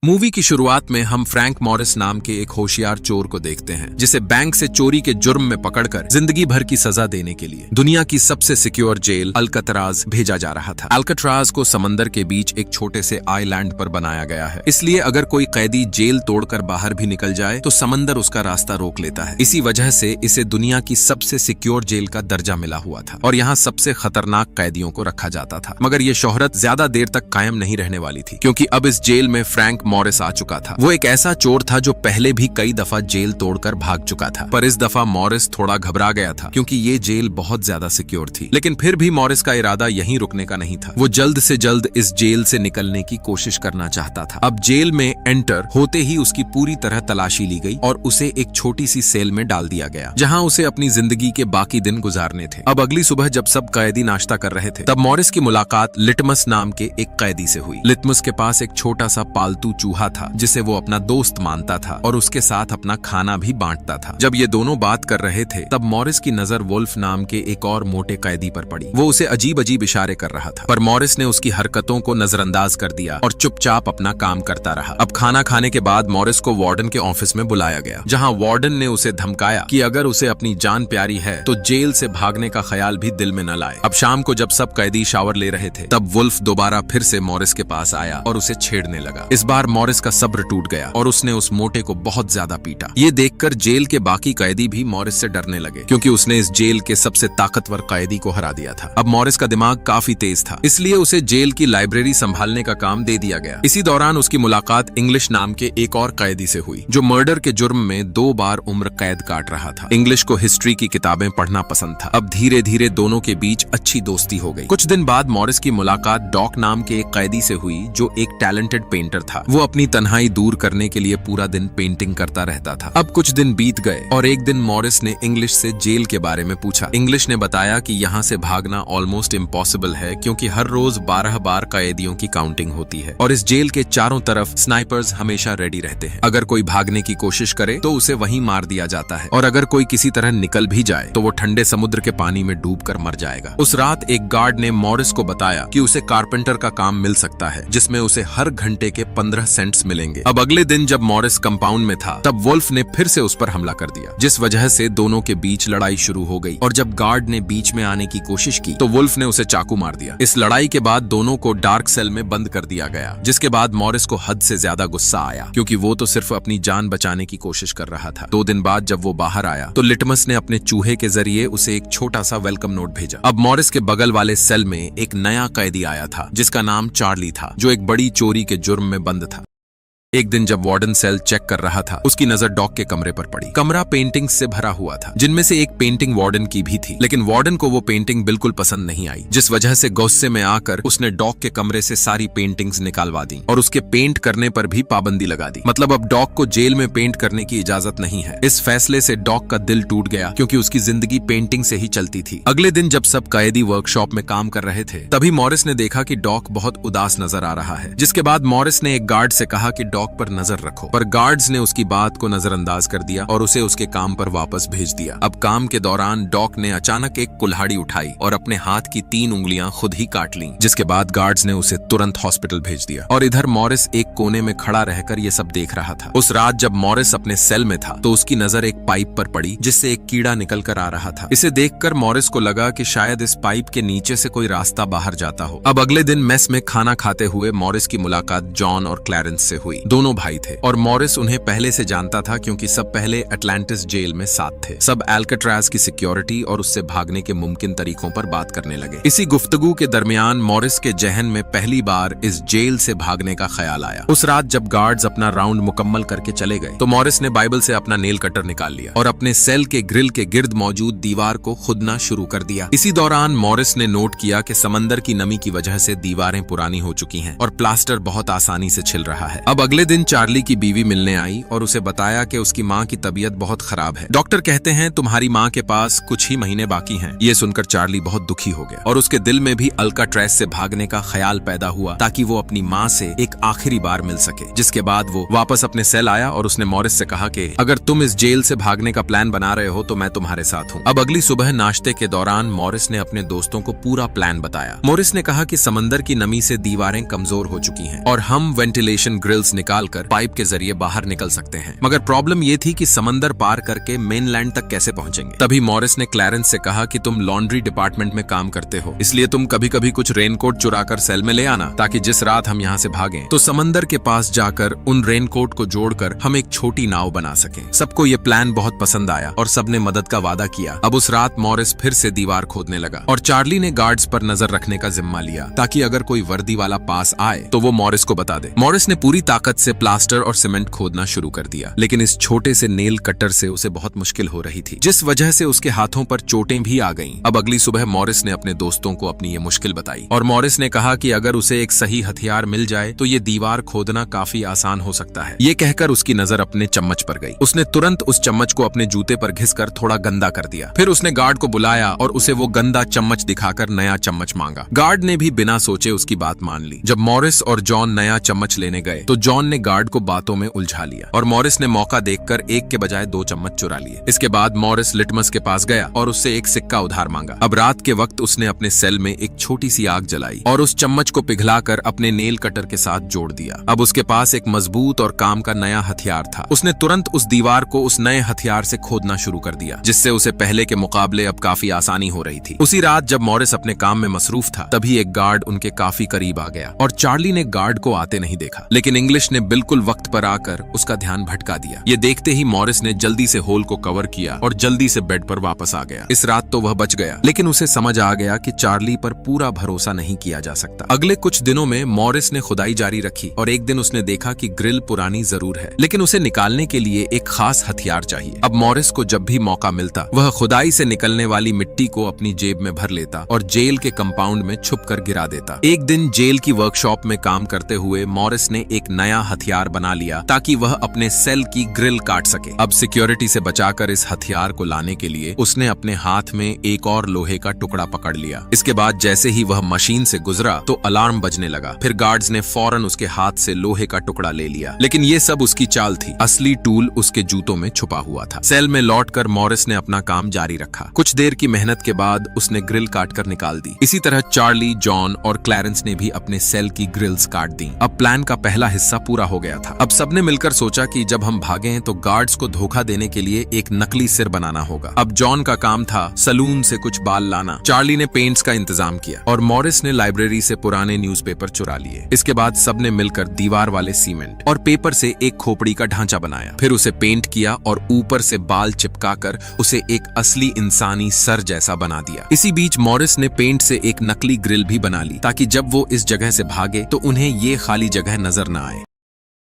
Movie की शुरुआत में हम फ्रैंक मॉरिस नाम के एक होशियार चोर को देखते हैं जिसे बैंक से चोरी के जुर्म में पकड़कर जिंदगी भर की सजा देने के लिए दुनिया की सबसे सिक्योर जेल अल्काट्राज भेजा जा रहा था। अल्काट्राज को समंदर के बीच एक छोटे से आइलैंड पर बनाया गया है, इसलिए अगर कोई कैदी जेल तोड़कर बाहर भी निकल जाए तो समंदर उसका रास्ता रोक लेता है। इसी वजह से इसे दुनिया की सबसे सिक्योर जेल का दर्जा मिला हुआ था और यहाँ सबसे खतरनाक कैदियों को रखा जाता था। मगर ये शोहरत ज्यादा देर तक कायम नहीं रहने वाली थी, क्योंकि अब इस जेल में फ्रैंक मॉरिस आ चुका था। वो एक ऐसा चोर था जो पहले भी कई दफा जेल तोड़कर भाग चुका था, पर इस दफा मॉरिस थोड़ा घबरा गया था क्योंकि ये जेल बहुत ज्यादा सिक्योर थी। लेकिन फिर भी मॉरिस का इरादा यहीं रुकने का नहीं था। वो जल्द से जल्द इस जेल से निकलने की कोशिश करना चाहता था। अब जेल में एंटर होते ही उसकी पूरी तरह तलाशी ली गई और उसे एक छोटी सी सेल में डाल दिया गया, जहां उसे अपनी जिंदगी के बाकी दिन गुजारने थे। अब अगली सुबह जब सब कैदी नाश्ता कर रहे थे, तब मॉरिस की मुलाकात लिटमस नाम के एक कैदी से हुई। लिटमस के पास एक छोटा सा पालतू चूहा था जिसे वो अपना दोस्त मानता था और उसके साथ अपना खाना भी बांटता था। जब ये दोनों बात कर रहे थे, तब मॉरिस की नजर वुल्फ नाम के एक और मोटे कैदी पर पड़ी। वो उसे अजीब अजीब इशारे कर रहा था, पर मॉरिस ने उसकी हरकतों को नजरअंदाज कर दिया और चुपचाप अपना काम करता रहा। अब खाना खाने के बाद मॉरिस को वार्डन के ऑफिस में बुलाया गया, जहां वार्डन ने उसे धमकाया कि अगर उसे अपनी जान प्यारी है तो जेल से भागने का ख्याल भी दिल में न लाए। अब शाम को जब सब कैदी शावर ले रहे थे, तब वुल्फ दोबारा फिर से मॉरिस के पास आया और उसे छेड़ने लगा। इस बार मॉरिस का सब्र टूट गया और उसने उस मोटे को बहुत ज्यादा पीटा। ये देखकर जेल के बाकी कैदी भी मॉरिस से डरने लगे, क्योंकि उसने इस जेल के सबसे ताकतवर कैदी को हरा दिया था। अब मॉरिस का दिमाग काफी तेज था, इसलिए उसे जेल की लाइब्रेरी संभालने का काम दे दिया गया। इसी दौरान उसकी मुलाकात इंग्लिश नाम के एक और कैदी से हुई, जो मर्डर के जुर्म में 2 बार उम्र कैद काट रहा था। इंग्लिश को हिस्ट्री की किताबें पढ़ना पसंद था। अब धीरे धीरे दोनों के बीच अच्छी दोस्ती हो गई। कुछ दिन बाद मॉरिस की मुलाकात डॉक नाम के एक कैदी से हुई, जो एक टैलेंटेड पेंटर था। वो अपनी तन्हाई दूर करने के लिए पूरा दिन पेंटिंग करता रहता था। अब कुछ दिन बीत गए और एक दिन मॉरिस ने इंग्लिश से जेल के बारे में पूछा। इंग्लिश ने बताया कि यहाँ से भागना ऑलमोस्ट इम्पॉसिबल है, क्योंकि हर रोज 12 बार कैदियों की काउंटिंग होती है और इस जेल के चारों तरफ स्नाइपर्स हमेशा रेडी रहते हैं। अगर कोई भागने की कोशिश करे तो उसे वहीं मार दिया जाता है, और अगर कोई किसी तरह निकल भी जाए तो वो ठंडे समुद्र के पानी में डूबकर मर जाएगा। उस रात एक गार्ड ने मॉरिस को बताया कि उसे कारपेंटर का काम मिल सकता है, जिसमें उसे हर घंटे के 15 सेंट्स मिलेंगे। अब अगले दिन जब मॉरिस कंपाउंड में था, तब वुल्फ ने फिर से उस पर हमला कर दिया, जिस वजह से दोनों के बीच लड़ाई शुरू हो गई। और जब गार्ड ने बीच में आने की कोशिश की तो वुल्फ ने उसे चाकू मार दिया। इस लड़ाई के बाद दोनों को डार्क सेल में बंद कर दिया गया, जिसके बाद मॉरिस को हद से ज्यादा गुस्सा आया, क्योंकि वो तो सिर्फ अपनी जान बचाने की कोशिश कर रहा था। 2 दिन बाद जब वो बाहर आया तो लिटमस ने अपने चूहे के जरिए उसे एक छोटा सा वेलकम नोट भेजा। अब मॉरिस के बगल वाले सेल में एक नया कैदी आया था, जिसका नाम चार्ली था, जो एक बड़ी चोरी के जुर्म में बंद था। एक दिन जब वार्डन सेल चेक कर रहा था, उसकी नजर डॉग के कमरे पर पड़ी। कमरा पेंटिंग्स से भरा हुआ था, जिनमें से एक पेंटिंग वार्डन की भी थी, लेकिन वार्डन को वो पेंटिंग बिल्कुल पसंद नहीं आई, जिस वजह से गुस्से में आकर उसने डॉग के कमरे से सारी पेंटिंग्स निकालवा दी और उसके पेंट करने पर भी पाबंदी लगा दी। मतलब अब डॉग को जेल में पेंट करने की इजाजत नहीं है। इस फैसले से डॉग का दिल टूट गया, क्योंकि उसकी जिंदगी पेंटिंग से ही चलती थी। अगले दिन जब सब कैदी वर्कशॉप में काम कर रहे थे, तभी मॉरिस ने देखा कि डॉग बहुत उदास नजर आ रहा है, जिसके बाद मॉरिस ने एक गार्ड से कहा कि डॉग पर नजर रखो, पर गार्ड्स ने उसकी बात को नजरअंदाज कर दिया और उसे उसके काम पर वापस भेज दिया। अब काम के दौरान डॉग ने अचानक एक कुल्हाड़ी उठाई और अपने हाथ की 3 उंगलियां खुद ही काट लीं, जिसके बाद गार्ड्स ने उसे तुरंत हॉस्पिटल भेज दिया। और इधर मॉरिस एक कोने में खड़ा रहकर ये सब देख रहा था। उस रात जब मॉरिस अपने सेल में था, तो उसकी नजर एक पाइप पर पड़ी, जिससे एक कीड़ा निकल कर आ रहा था। इसे देखकर मॉरिस को लगा कि शायद इस पाइप के नीचे से कोई रास्ता बाहर जाता हो। अब अगले दिन मेस में खाना खाते हुए मॉरिस की मुलाकात जॉन और क्लैरेंस से हुई। दोनों भाई थे और मॉरिस उन्हें पहले से जानता था, क्योंकि सब पहले अटलांटिस जेल में साथ थे। सब अल्काट्राज की सिक्योरिटी और उससे भागने के मुमकिन तरीकों पर बात करने लगे। इसी गुफ्तगू के दरमियान मॉरिस के जहन में पहली बार इस जेल से भागने का ख्याल आया। उस रात जब गार्ड्स अपना राउंड मुकम्मल करके चले गए, तो मॉरिस ने बाइबल से अपना नेल कटर निकाल लिया और अपने सेल के ग्रिल के गिर्द मौजूद दीवार को खुदना शुरू कर दिया। इसी दौरान मॉरिस ने नोट किया कि समंदर की नमी की वजह से दीवारें पुरानी हो चुकी हैं और प्लास्टर बहुत आसानी से छिल रहा है। अब अगले दिन चार्ली की बीवी मिलने आई और उसे बताया कि उसकी माँ की तबीयत बहुत खराब है। डॉक्टर कहते हैं तुम्हारी माँ के पास कुछ ही महीने बाकी हैं। ये सुनकर चार्ली बहुत दुखी हो गया और उसके दिल में भी अल्काट्राज से भागने का ख्याल पैदा हुआ, ताकि वो अपनी माँ से एक आखिरी बार मिल सके। जिसके बाद वो वापस अपने सेल आया और उसने मॉरिस से कहा कि अगर तुम इस जेल से भागने का प्लान बना रहे हो तो मैं तुम्हारे साथ हूँ। अब अगली सुबह नाश्ते के दौरान मॉरिस ने अपने दोस्तों को पूरा प्लान बताया। मॉरिस ने कहा कि समंदर की नमी से दीवारें कमजोर हो चुकी हैं और हम वेंटिलेशन ग्रिल्स निकाल निकालकर पाइप के जरिए बाहर निकल सकते हैं। मगर प्रॉब्लम ये थी कि समंदर पार करके मेनलैंड तक कैसे पहुंचेंगे। तभी मॉरिस ने क्लैरेंस से कहा कि तुम लॉन्ड्री डिपार्टमेंट में काम करते हो, इसलिए तुम कभी कभी कुछ रेनकोट चुराकर सेल में ले आना, ताकि जिस रात हम यहाँ से भागें तो समंदर के पास जाकर उन रेनकोट को जोड़कर हम एक छोटी नाव बना सकें। सबको ये प्लान बहुत पसंद आया और सबने मदद का वादा किया। अब उस रात मॉरिस फिर से दीवार खोदने लगा और चार्ली ने गार्ड्स पर नजर रखने का जिम्मा लिया, ताकि अगर कोई वर्दी वाला पास आए तो वो मॉरिस को बता दे। मॉरिस ने पूरी ताकत से प्लास्टर और सीमेंट खोदना शुरू कर दिया, लेकिन इस छोटे से नेल कटर से उसे बहुत मुश्किल हो रही थी, जिस वजह से उसके हाथों पर चोटें भी आ गईं। अब अगली सुबह मॉरिस ने अपने दोस्तों को अपनी ये मुश्किल बताई और मॉरिस ने कहा कि अगर उसे एक सही हथियार मिल जाए तो ये दीवार खोदना काफी आसान हो सकता है। ये कहकर उसकी नजर अपने चम्मच पर गई। उसने तुरंत उस चम्मच को अपने जूते पर घिसकर थोड़ा गंदा कर दिया। फिर उसने गार्ड को बुलाया और उसे वो गंदा चम्मच दिखाकर नया चम्मच मांगा। गार्ड ने भी बिना सोचे उसकी बात मान ली। जब मॉरिस और जॉन नया चम्मच लेने गए तो जॉन ने गार्ड को बातों में उलझा लिया और मॉरिस ने मौका देखकर एक के बजाय 2 चम्मच चुरा लिए। इसके बाद मॉरिस लिटमस के पास गया और उससे एक सिक्का उधार मांगा। अब रात के वक्त उसने अपने सेल में एक छोटी सी आग जलाई और उस चम्मच को पिघलाकर अपने नेल कटर के साथ जोड़ दिया। अब उसके पास एक मजबूत और काम का नया हथियार था। उसने तुरंत उस दीवार को उस नए हथियार से खोदना शुरू कर दिया, जिससे उसे पहले के मुकाबले अब काफी आसानी हो रही थी। उसी रात जब मॉरिस अपने काम में मसरूफ था, तभी एक गार्ड उनके काफी करीब आ गया और चार्ली ने गार्ड को आते नहीं देखा, लेकिन इंग्लिश ने बिल्कुल वक्त पर आकर उसका ध्यान भटका दिया। ये देखते ही मॉरिस ने जल्दी से होल को कवर किया और जल्दी से बेड पर वापस आ गया। इस रात तो वह बच गया, लेकिन उसे समझ आ गया कि चार्ली पर पूरा भरोसा नहीं किया जा सकता। अगले कुछ दिनों में मॉरिस ने खुदाई जारी रखी और एक दिन उसने देखा कि ग्रिल पुरानी जरूर है, लेकिन उसे निकालने के लिए एक खास हथियार चाहिए। अब मॉरिस को जब भी मौका मिलता वह खुदाई से निकलने वाली मिट्टी को अपनी जेब में भर लेता और जेल के कंपाउंड में छुपकर गिरा देता। एक दिन जेल की वर्कशॉप में काम करते हुए मॉरिस ने एक नया हथियार बना लिया ताकि वह अपने सेल की ग्रिल काट सके। अब सिक्योरिटी से बचाकर इस हथियार को लाने के लिए उसने अपने हाथ में एक और लोहे का टुकड़ा पकड़ लिया। इसके बाद जैसे ही वह मशीन से गुजरा तो अलार्म बजने लगा। फिर गार्ड्स ने फौरन उसके हाथ से लोहे का टुकड़ा ले लिया, लेकिन ये सब उसकी चाल थी। असली टूल उसके जूतों में छुपा हुआ था। सेल में लौटकर मॉरिस ने अपना काम जारी रखा। कुछ देर की मेहनत के बाद उसने ग्रिल काटकर निकाल दी। इसी तरह चार्ली, जॉन और क्लैरेंस ने भी अपने सेल की ग्रिल्स काट दी। अब प्लान का पहला हिस्सा पूरा हो गया था। अब सबने मिलकर सोचा कि जब हम भागें तो गार्ड्स को धोखा देने के लिए एक नकली सिर बनाना होगा। अब जॉन का काम था सलून से कुछ बाल लाना, चार्ली ने पेंट्स का इंतजाम किया और मॉरिस ने लाइब्रेरी से पुराने न्यूज़पेपर चुरा लिए। इसके बाद सबने मिलकर दीवार वाले सीमेंट और पेपर से एक खोपड़ी का ढांचा बनाया। फिर उसे पेंट किया और ऊपर से बाल चिपकाकर उसे एक असली इंसानी सर जैसा बना दिया। इसी बीच मॉरिस ने पेंट से एक नकली ग्रिल भी बना ली, ताकि जब वो इस जगह से भागे तो उन्हें ये खाली जगह नजर न आए।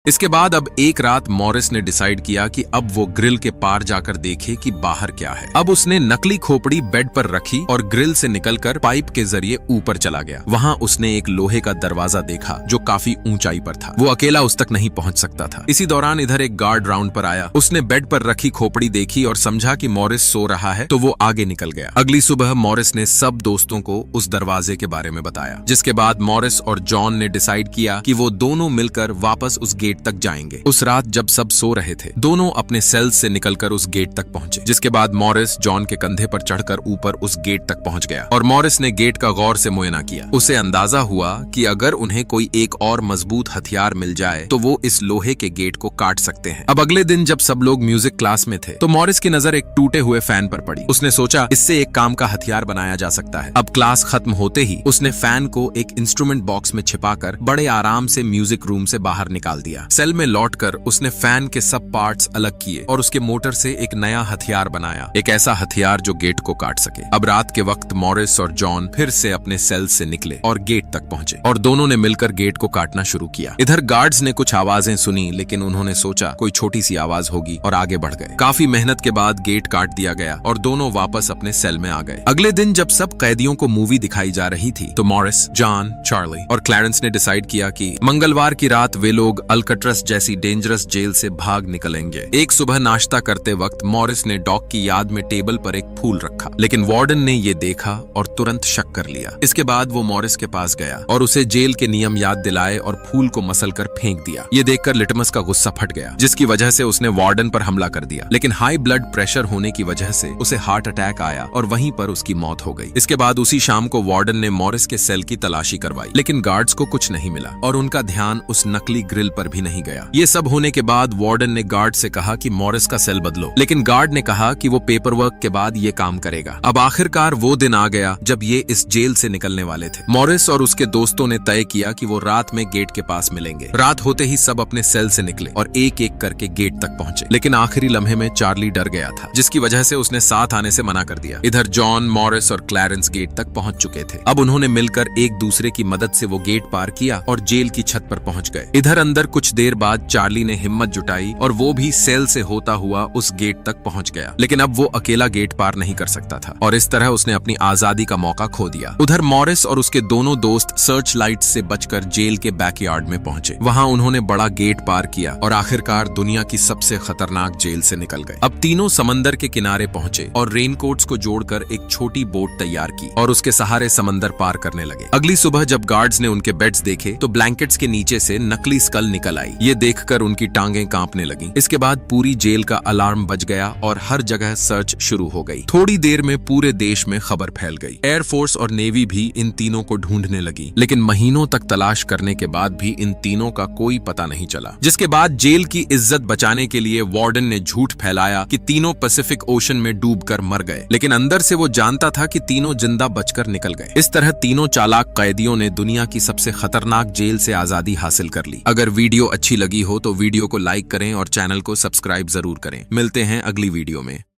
इसके बाद अब एक रात मॉरिस ने डिसाइड किया कि अब वो ग्रिल के पार जाकर देखे कि बाहर क्या है। अब उसने नकली खोपड़ी बेड पर रखी और ग्रिल से निकलकर पाइप के जरिए ऊपर चला गया। वहां उसने एक लोहे का दरवाजा देखा जो काफी ऊंचाई पर था। वो अकेला उस तक नहीं पहुंच सकता था। इसी दौरान इधर एक गार्ड राउंड पर आया। उसने बेड पर रखी खोपड़ी देखी और समझा कि मॉरिस सो रहा है, तो वो आगे निकल गया। अगली सुबह मॉरिस ने सब दोस्तों को उस दरवाजे के बारे में बताया, जिसके बाद मॉरिस और जॉन ने डिसाइड किया कि वो दोनों मिलकर वापस उस गेट तक जाएंगे। उस रात जब सब सो रहे थे, दोनों अपने सेल्स से निकलकर उस गेट तक पहुंचे, जिसके बाद मॉरिस जॉन के कंधे पर चढ़कर ऊपर उस गेट तक पहुंच गया और मॉरिस ने गेट का गौर से मुआयना किया। उसे अंदाजा हुआ कि अगर उन्हें कोई एक और मजबूत हथियार मिल जाए तो वो इस लोहे के गेट को काट सकते हैं। अब अगले दिन जब सब लोग म्यूजिक क्लास में थे तो मॉरिस की नजर एक टूटे हुए फैन पर पड़ी। उसने सोचा इससे एक काम का हथियार बनाया जा सकता है। अब क्लास खत्म होते ही उसने फैन को एक इंस्ट्रूमेंट बॉक्स में छिपाकर बड़े आराम से म्यूजिक रूम से बाहर निकाल दिया। सेल में लौटकर उसने फैन के सब पार्ट्स अलग किए और उसके मोटर से एक नया हथियार बनाया, एक ऐसा हथियार जो गेट को काट सके। अब रात के वक्त मॉरिस और जॉन फिर से अपने सेल से निकले और गेट तक पहुंचे और दोनों ने मिलकर गेट को काटना शुरू किया। इधर गार्ड्स ने कुछ आवाजें सुनी, लेकिन उन्होंने सोचा कोई छोटी सी आवाज होगी और आगे बढ़ गए। काफी मेहनत के बाद गेट काट दिया गया और दोनों वापस अपने सेल में आ गए। अगले दिन जब सब कैदियों को मूवी दिखाई जा रही थी तो मॉरिस, जॉन, चार्ली और क्लैरेंस ने डिसाइड किया कि मंगलवार की रात वे लोग अल्कट्रस जैसी डेंजरस जेल से भाग निकलेंगे। एक सुबह नाश्ता करते वक्त मॉरिस ने डॉग की याद में टेबल पर एक फूल रखा, लेकिन वार्डन ने ये देखा और तुरंत शक कर लिया। इसके बाद वो मॉरिस के पास गया और उसे जेल के नियम याद दिलाए और फूल को मसलकर फेंक दिया। ये देखकर लिटमस का गुस्सा फट गया, जिसकी वजह से उसने वार्डन पर हमला कर दिया, लेकिन हाई ब्लड प्रेशर होने की वजह से उसे हार्ट अटैक आया और वहीं पर उसकी मौत हो गई। इसके बाद उसी शाम को वार्डन ने मॉरिस के सेल की तलाशी करवाई, लेकिन गार्ड्स को कुछ नहीं मिला और उनका ध्यान उस नकली ग्रिल पर भी नहीं गया। ये सब होने के बाद वार्डन ने गार्ड से कहा कि मॉरिस का सेल बदलो, लेकिन गार्ड ने कहा कि वो पेपर वर्क के बाद ये काम करेगा। अब आखिरकार वो दिन आ गया जब ये इस जेल से निकलने वाले थे। मॉरिस और उसके दोस्तों ने तय किया कि वो रात में गेट के पास मिलेंगे। रात होते ही सब अपने सेल से निकले और एक एक करके गेट तक पहुंचे, लेकिन आखिरी लम्हे में चार्ली डर गया था, जिसकी वजह से उसने साथ आने से मना कर दिया। इधर जॉन, मॉरिस और क्लैरेंस गेट तक पहुंच चुके थे। अब उन्होंने मिलकर एक दूसरे की मदद से वो गेट पार किया और जेल की छत पर पहुंच गए। इधर अंदर कुछ देर बाद चार्ली ने हिम्मत जुटाई और वो भी सेल से होता हुआ उस गेट तक पहुंच गया, लेकिन अब वो अकेला गेट पार नहीं कर सकता था और इस तरह उसने अपनी आजादी का मौका खो दिया। उधर मॉरिस और उसके दोनों दोस्त सर्च लाइट से बचकर जेल के बैकयार्ड में पहुंचे। वहां उन्होंने बड़ा गेट पार किया और आखिरकार दुनिया की सबसे खतरनाक जेल से निकल गए। अब तीनों समंदर के किनारे पहुंचे और रेनकोट्स को जोड़कर एक छोटी बोट तैयार की और उसके सहारे समंदर पार करने लगे। अगली सुबह जब गार्ड्स ने उनके बेड्स देखे तो ब्लैंकेट्स के नीचे से नकली स्कल निकल आई। ये देखकर उनकी टांगें कांपने लगीं। इसके बाद पूरी जेल का अलार्म बज गया और हर जगह सर्च शुरू हो गई। थोड़ी देर में पूरे देश में खबर फैल गई। एयरफोर्स और नेवी भी इन तीनों को ढूंढने लगी, लेकिन महीनों तक तलाश करने के बाद भी इन तीनों का कोई पता नहीं चला। जिसके बाद जेल की इज्जत बचाने के लिए वार्डन ने झूठ फैलाया कि तीनों पैसिफिक ओशन में डूबकर मर गए, लेकिन अंदर से वो जानता था कि तीनों जिंदा बचकर निकल गए। इस तरह तीनों चालाक कैदियों ने दुनिया की सबसे खतरनाक जेल से आजादी हासिल कर ली। अगर वीडियो अच्छी लगी हो तो वीडियो को लाइक करें और चैनल को सब्सक्राइब जरूर करें। मिलते हैं अगली वीडियो में।